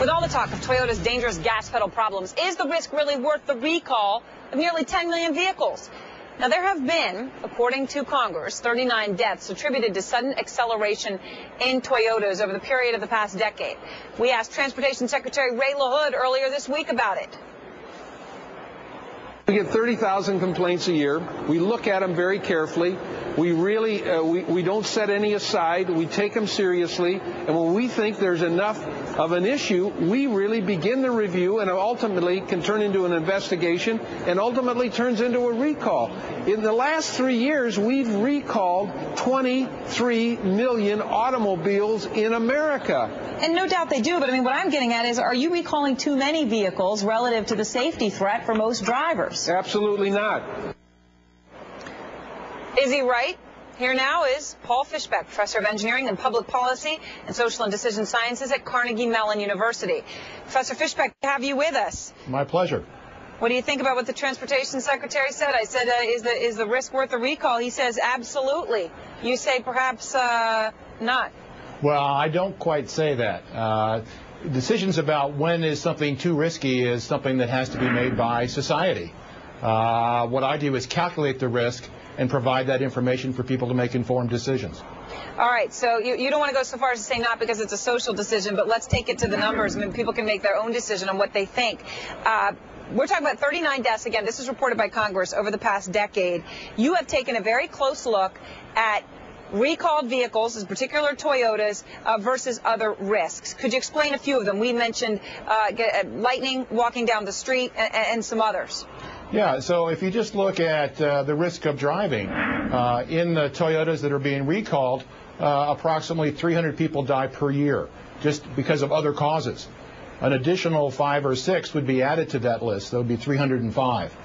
With all the talk of Toyota's dangerous gas pedal problems, is the risk really worth the recall of nearly 10 million vehicles? Now, there have been, according to Congress, 39 deaths attributed to sudden acceleration in Toyotas over the period of the past decade. We asked Transportation Secretary Ray LaHood earlier this week about it. We get 30,000 complaints a year. We look at them very carefully. We really, we don't set any aside. We take them seriously. And when we think there's enough of an issue, we really begin the review and ultimately can turn into an investigation and ultimately turns into a recall. In the last 3 years, we've recalled 23 million automobiles in America. And no doubt they do, but I mean, what I'm getting at is, are you recalling too many vehicles relative to the safety threat for most drivers? Absolutely not. Is he right? Here now is Paul Fischbeck, Professor of Engineering and Public Policy and Social and Decision Sciences at Carnegie Mellon University. Professor Fischbeck, have you with us? My pleasure. What do you think about what the Transportation Secretary said? I said, is the risk worth a recall? He says, absolutely. You say perhaps not. Well, I don't quite say that. Decisions about when is something too risky is something that has to be made by society. What I do is calculate the risk and provide that information for people to make informed decisions. All right, so you don't want to go so far as to say not because it's a social decision, but let's take it to the numbers. I mean, people can make their own decision on what they think. We're talking about 39 deaths. Again, this is reported by Congress over the past decade. You have taken a very close look at recalled vehicles, in particular Toyotas, versus other risks. Could you explain a few of them? We mentioned lightning, walking down the street, and some others. Yeah, so if you just look at the risk of driving, in the Toyotas that are being recalled, approximately 300 people die per year just because of other causes. An additional 5 or 6 would be added to that list. That would be 305.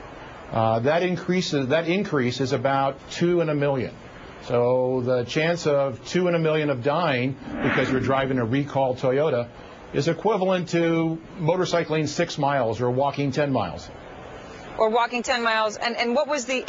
That increase is about 2 in a million. So the chance of 2 in a million of dying because you're driving a recalled Toyota is equivalent to motorcycling 6 miles or walking 10 miles. Or walking 10 miles, and what was the,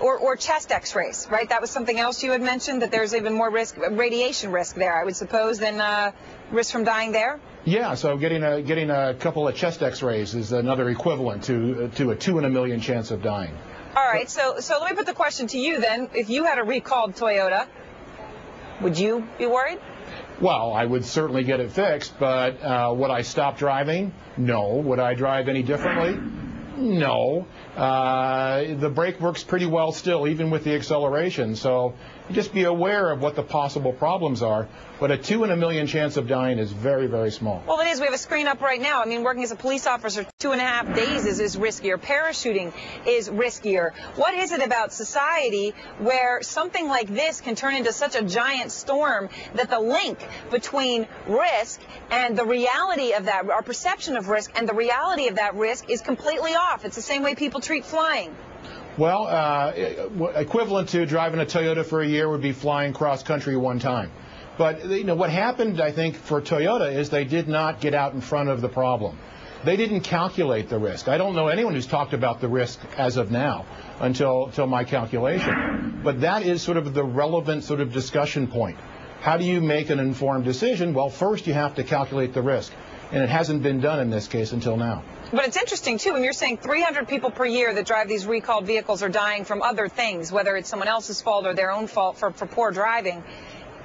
or chest x-rays, right? That was something else you had mentioned, that there's even more risk, radiation risk there, I would suppose, than risk from dying there? Yeah, so getting a couple of chest x-rays is another equivalent to a 2 in a million chance of dying. All right, so let me put the question to you then. If you had a recalled Toyota, would you be worried? Well, I would certainly get it fixed, but would I stop driving? No. Would I drive any differently? No. The brake works pretty well still, even with the acceleration. So just be aware of what the possible problems are. But a 2 in a million chance of dying is very, very small. Well, it is. We have a screen up right now. I mean, working as a police officer 2.5 days is riskier. Parachuting is riskier. What is it about society where something like this can turn into such a giant storm that the link between risk and the reality of that, our perception of risk and the reality of that risk is completely off? It's the same way people treat flying. Well, equivalent to driving a Toyota for a year would be flying cross-country one time. But you know what happened, I think, for Toyota is they did not get out in front of the problem. They didn't calculate the risk. I don't know anyone who's talked about the risk as of now until my calculation. But that is sort of the relevant sort of discussion point. How do you make an informed decision? Well, first you have to calculate the risk. And it hasn't been done in this case until now. But it's interesting, too, when you're saying 300 people per year that drive these recalled vehicles are dying from other things, whether it's someone else's fault or their own fault for poor driving.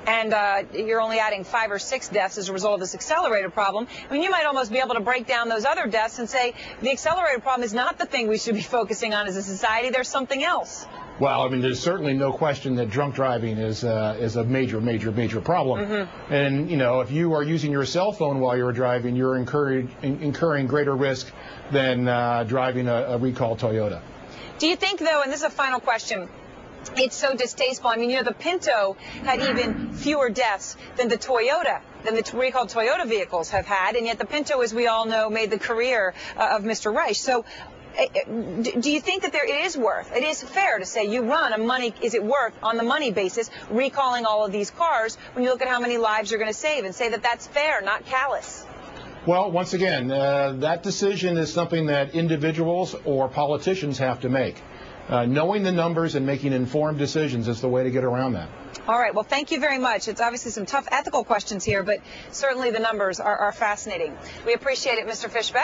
And you're only adding 5 or 6 deaths as a result of this accelerator problem. I mean, you might almost be able to break down those other deaths and say the accelerator problem is not the thing we should be focusing on as a society. There's something else. Well, I mean, there's certainly no question that drunk driving is a major, major, major problem. Mm-hmm. And, you know, if you are using your cell phone while you're driving, you're incurring greater risk than driving a recalled Toyota. Do you think, though, and this is a final question, it's so distasteful. I mean, you know, the Pinto had even fewer deaths than the Toyota, than the recalled Toyota vehicles have had, and yet the Pinto, as we all know, made the career of Mr. Reich. So do you think that it is fair to say you run a money, is it worth, on the money basis, recalling all of these cars when you look at how many lives you're going to save, and say that that's fair, not callous? Well, once again, that decision is something that individuals or politicians have to make. knowing the numbers and making informed decisions is the way to get around that. All right. Well, thank you very much. It's obviously some tough ethical questions here, but certainly the numbers are fascinating. We appreciate it, Mr. Fischbeck.